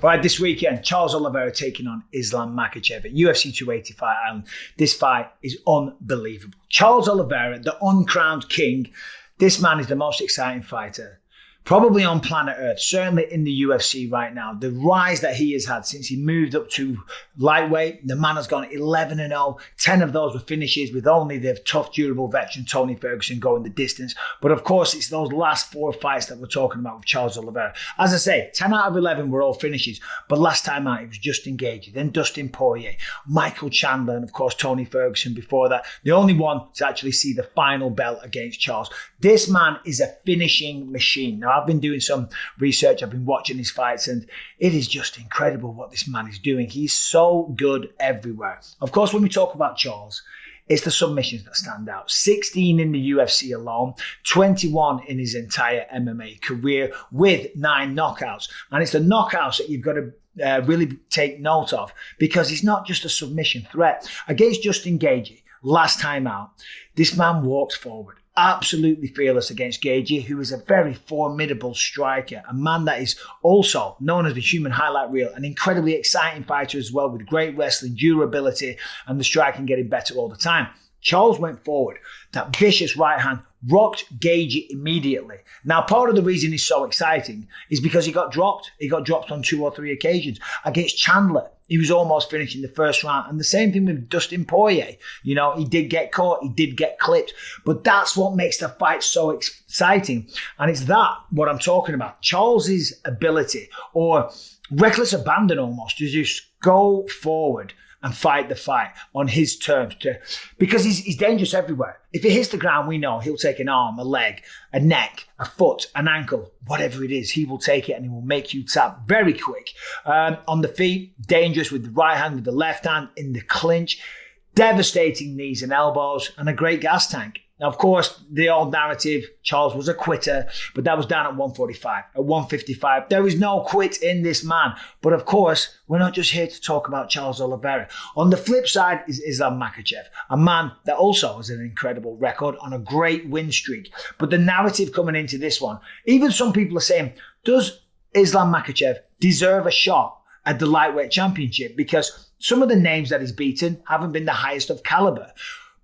Right, this weekend, Charles Oliveria taking on Islam Makhachev at UFC 285 Island. This fight is unbelievable. Charles Oliveria, the uncrowned king, this man is the most exciting fighter probably on planet Earth, certainly in the UFC right now. The rise that he has had since he moved up to lightweight, the man has gone 11-0. 10 of those were finishes with only the tough, durable veteran Tony Ferguson going the distance. But of course, it's those last 4 fights that we're talking about with Charles Oliveira. As I say, 10 out of 11 were all finishes. But last time out, it was Justin Gaethje, then Dustin Poirier, Michael Chandler, and of course, Tony Ferguson before that. The only one to actually see the final belt against Charles. This man is a finishing machine. Now, I've been doing some research, I've been watching his fights, and it is just incredible what this man is doing. He's so good everywhere. Of course, when we talk about Charles, it's the submissions that stand out. 16 in the UFC alone, 21 in his entire MMA career with 9 knockouts. And it's the knockouts that you've got to really take note of, because he's not just a submission threat. Against Justin Gaethje, last time out, this man walks forward. Absolutely fearless against Gaethje, who is a very formidable striker, a man that is also known as the human highlight reel, an incredibly exciting fighter as well, with great wrestling, durability, and the striking getting better all the time. Charles went forward. That vicious right hand rocked Gaethje immediately. Now, part of the reason he's so exciting is because he got dropped. He got dropped on 2 or 3 occasions. Against Chandler, he was almost finishing the first round. And the same thing with Dustin Poirier. You know, he did get caught, he did get clipped. But that's what makes the fight so exciting. And it's that, what I'm talking about. Charles's ability, or reckless abandon almost, to just go forward and fight the fight on his terms, because he's dangerous everywhere. If he hits the ground, we know he'll take an arm, a leg, a neck, a foot, an ankle, whatever it is, he will take it and he will make you tap very quick. On the feet, dangerous with the right hand, with the left hand, in the clinch, devastating knees and elbows, and a great gas tank. Now, of course, the old narrative, Charles was a quitter, but that was down at 145. At 155, there is no quit in this man. But of course, we're not just here to talk about Charles Oliveira. On the flip side is Islam Makhachev, a man that also has an incredible record on a great win streak. But the narrative coming into this one, even some people are saying, does Islam Makhachev deserve a shot at the lightweight championship? Because some of the names that he's beaten haven't been the highest of caliber.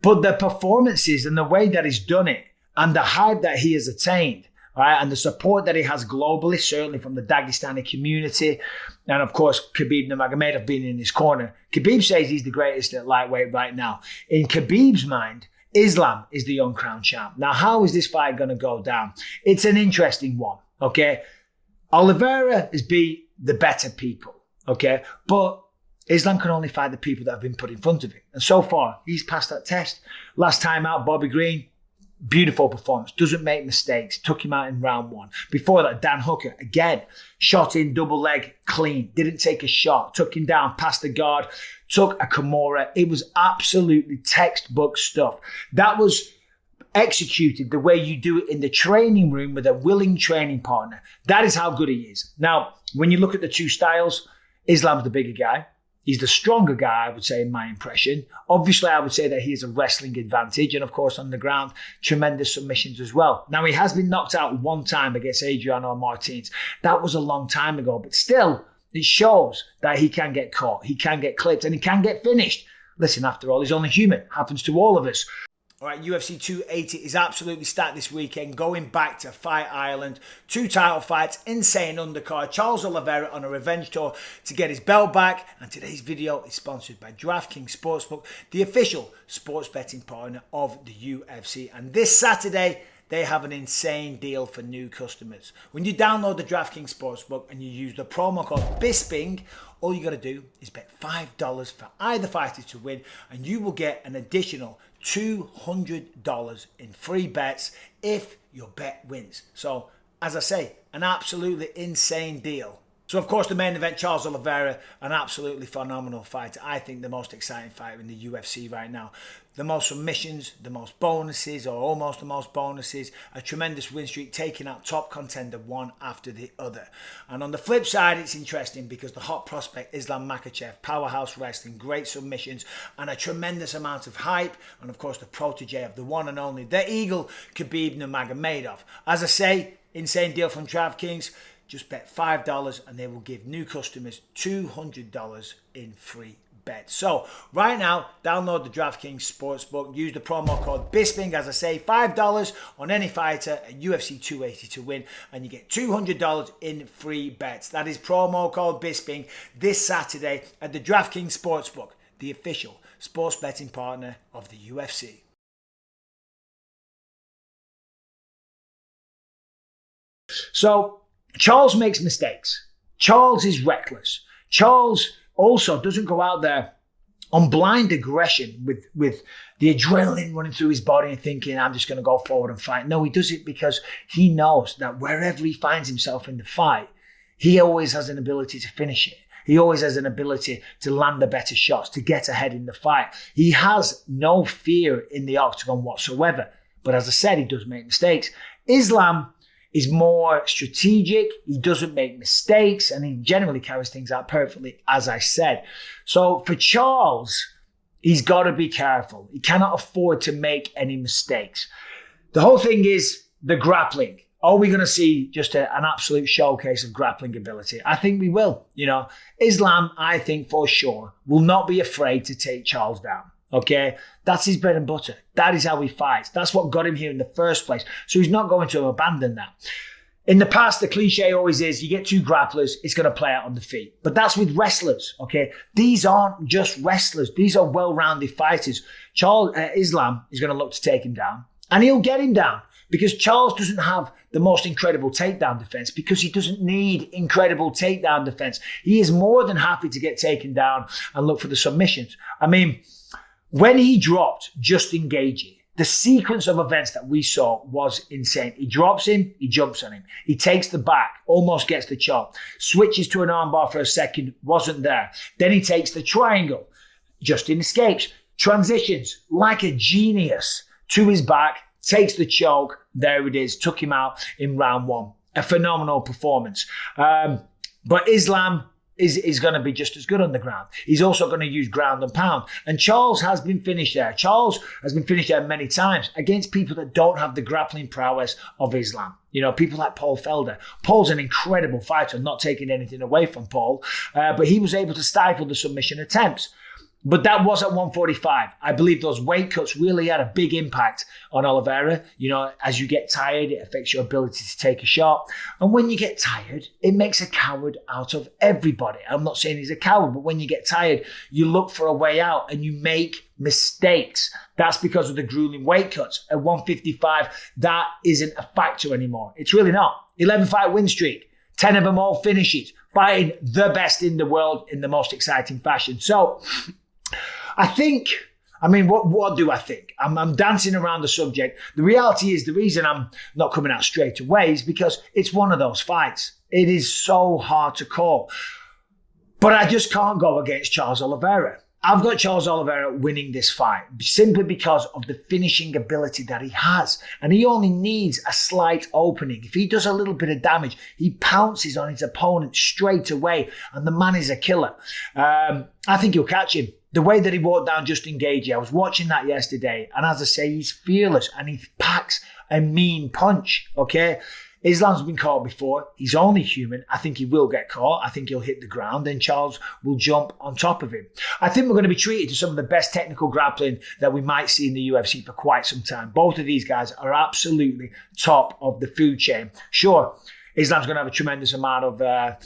But the performances and the way that he's done it, and the hype that he has attained, right, and the support that he has globally, certainly from the Dagestani community, and of course Khabib Nurmagomedov being in his corner. Khabib says he's the greatest at lightweight right now. In Khabib's mind, Islam is the uncrowned champ. Now, how is this fight going to go down? It's an interesting one, okay? Oliveira has beat the better people, okay? But Islam can only fight the people that have been put in front of him. And so far, he's passed that test. Last time out, Bobby Green, beautiful performance. Doesn't make mistakes. Took him out in round 1. Before that, Dan Hooker, again, shot in double leg, clean. Didn't take a shot. Took him down, past the guard. Took a Kimura. It was absolutely textbook stuff. That was executed the way you do it in the training room with a willing training partner. That is how good he is. Now, when you look at the two styles, Islam's the bigger guy. He's the stronger guy, I would say, in my impression. Obviously, I would say that he has a wrestling advantage. And of course, on the ground, tremendous submissions as well. Now, he has been knocked out 1 time against Adriano Martins. That was a long time ago. But still, it shows that he can get caught. He can get clipped and he can get finished. Listen, after all, he's only human. Happens to all of us. All right, UFC 280 is absolutely stacked this weekend, going back to Fight Island. 2 title fights, insane undercard. Charles Oliveira on a revenge tour to get his belt back. And today's video is sponsored by DraftKings Sportsbook, the official sports betting partner of the UFC. And this Saturday, they have an insane deal for new customers. When you download the DraftKings Sportsbook and you use the promo code Bisping, all you got to do is bet $5 for either fighter to win, and you will get an additional $200 in free bets if your bet wins. So, as I say, an absolutely insane deal. So, of course, the main event, Charles Oliveira, an absolutely phenomenal fighter. I think the most exciting fighter in the UFC right now. The most submissions, the most bonuses, or almost the most bonuses. A tremendous win streak, taking out top contender one after the other. And on the flip side, it's interesting because the hot prospect, Islam Makhachev, powerhouse wrestling, great submissions, and a tremendous amount of hype. And, of course, the protege of the one and only, the Eagle, Khabib Nurmagomedov. As I say, insane deal from DraftKings. Just bet $5 and they will give new customers $200 in free bets. So right now, download the DraftKings Sportsbook. Use the promo code Bisping. As I say, $5 on any fighter at UFC 280 to win. And you get $200 in free bets. That is promo code Bisping this Saturday at the DraftKings Sportsbook, the official sports betting partner of the UFC. So Charles makes mistakes. Charles is reckless. Charles also doesn't go out there on blind aggression with the adrenaline running through his body and thinking, I'm just going to go forward and fight. No, he does it because he knows that wherever he finds himself in the fight, he always has an ability to finish it. He always has an ability to land the better shots, to get ahead in the fight. He has no fear in the octagon whatsoever. But as I said, he does make mistakes. Islam is more strategic. He doesn't make mistakes, and he generally carries things out perfectly, as I said. So for Charles, he's got to be careful. He cannot afford to make any mistakes. The whole thing is the grappling. Are we going to see just an absolute showcase of grappling ability? I think we will. Islam, I think for sure, will not be afraid to take Charles down. Okay, that's his bread and butter. That is how he fights. That's what got him here in the first place. So he's not going to abandon that. In the past, the cliche always is, you get two grapplers, it's going to play out on the feet. But that's with wrestlers, okay? These aren't just wrestlers. These are well-rounded fighters. Islam is going to look to take him down, and he'll get him down because Charles doesn't have the most incredible takedown defense, because he doesn't need incredible takedown defense. He is more than happy to get taken down and look for the submissions. I mean, when he dropped Justin Gaethje, the sequence of events that we saw was insane. He drops him, he jumps on him. He takes the back, almost gets the chop, switches to an armbar for a second, wasn't there. Then he takes the triangle. Justin escapes, transitions like a genius to his back, takes the choke. There it is, took him out in round one. A phenomenal performance. But Islam is going to be just as good on the ground. He's also going to use ground and pound. And Charles has been finished there. Charles has been finished there many times against people that don't have the grappling prowess of Islam. People like Paul Felder. Paul's an incredible fighter, I'm not taking anything away from Paul, but he was able to stifle the submission attempts. But that was at 145. I believe those weight cuts really had a big impact on Oliveira. As you get tired, it affects your ability to take a shot. And when you get tired, it makes a coward out of everybody. I'm not saying he's a coward, but when you get tired, you look for a way out and you make mistakes. That's because of the grueling weight cuts. At 155, that isn't a factor anymore. It's really not. 11-fight win streak. 10 of them all finishes. Fighting the best in the world in the most exciting fashion. So what do I think? I'm dancing around the subject. The reality is, the reason I'm not coming out straight away is because it's one of those fights. It is so hard to call. But I just can't go against Charles Oliveira. I've got Charles Oliveira winning this fight simply because of the finishing ability that he has. And he only needs a slight opening. If he does a little bit of damage, he pounces on his opponent straight away. And the man is a killer. I think he'll catch him. The way that he walked down Justin Gaethje, I was watching that yesterday. And as I say, he's fearless and he packs a mean punch, okay? Islam's been caught before. He's only human. I think he will get caught. I think he'll hit the ground and Charles will jump on top of him. I think we're going to be treated to some of the best technical grappling that we might see in the UFC for quite some time. Both of these guys are absolutely top of the food chain. Sure, Islam's going to have a tremendous amount of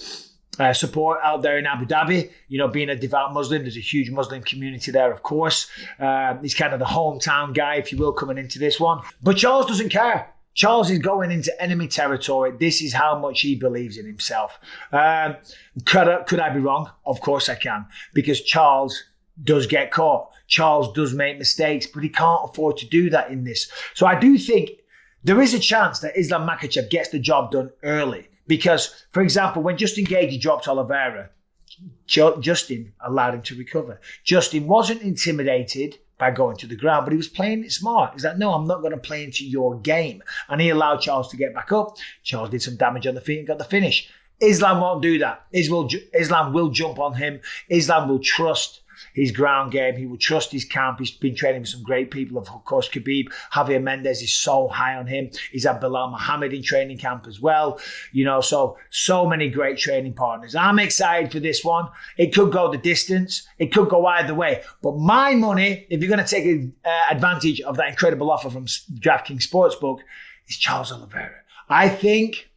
support out there in Abu Dhabi. Being a devout Muslim, there's a huge Muslim community there, of course. He's kind of the hometown guy, if you will, coming into this one. But Charles doesn't care. Charles is going into enemy territory. This is how much he believes in himself. Could I be wrong? Of course I can, because Charles does get caught. Charles does make mistakes, but he can't afford to do that in this. So I do think there is a chance that Islam Makhachev gets the job done early. Because, for example, when Justin Gaethje dropped Oliveira, Justin allowed him to recover. Justin wasn't intimidated by going to the ground, but he was playing it smart. He's like, no, I'm not going to play into your game. And he allowed Charles to get back up. Charles did some damage on the feet and got the finish. Islam won't do that. Islam will jump on him. Islam will trust his ground game. He will trust his camp. He's been training with some great people. Of course, Khabib, Javier Mendez is so high on him. He's had Bilal Muhammad in training camp as well. So many great training partners. I'm excited for this one. It could go the distance. It could go either way. But my money, if you're going to take advantage of that incredible offer from DraftKings Sportsbook, is Charles Oliveira. I think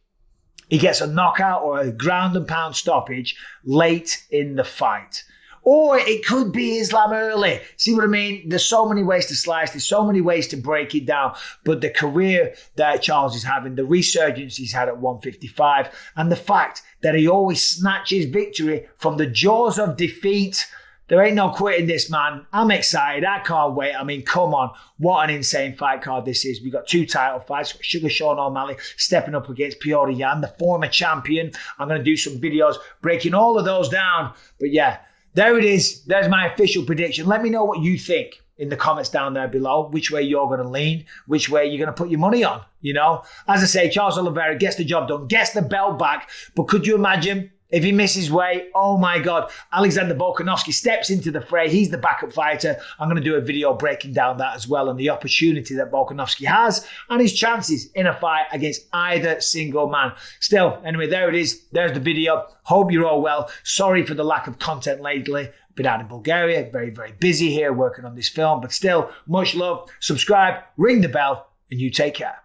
he gets a knockout or a ground and pound stoppage late in the fight. Or it could be Islam early. See what I mean? There's so many ways to slice. There's so many ways to break it down. But the career that Charles is having, the resurgence he's had at 155, and the fact that he always snatches victory from the jaws of defeat. There ain't no quitting this, man. I'm excited. I can't wait. I mean, come on. What an insane fight card this is. We got 2 title fights. Sugar Sean O'Malley stepping up against Piotr Jan, the former champion. I'm going to do some videos breaking all of those down. But yeah, there it is. There's my official prediction. Let me know what you think in the comments down there below, which way you're going to lean, which way you're going to put your money on. As I say, Charles Oliveira gets the job done, gets the belt back. But could you imagine if he misses weight? Oh my God. Alexander Volkanovski steps into the fray. He's the backup fighter. I'm going to do a video breaking down that as well and the opportunity that Volkanovski has and his chances in a fight against either single man. Still, anyway, there it is. There's the video. Hope you're all well. Sorry for the lack of content lately. Been out in Bulgaria. Very, very busy here working on this film. But still, much love. Subscribe, ring the bell, and you take care.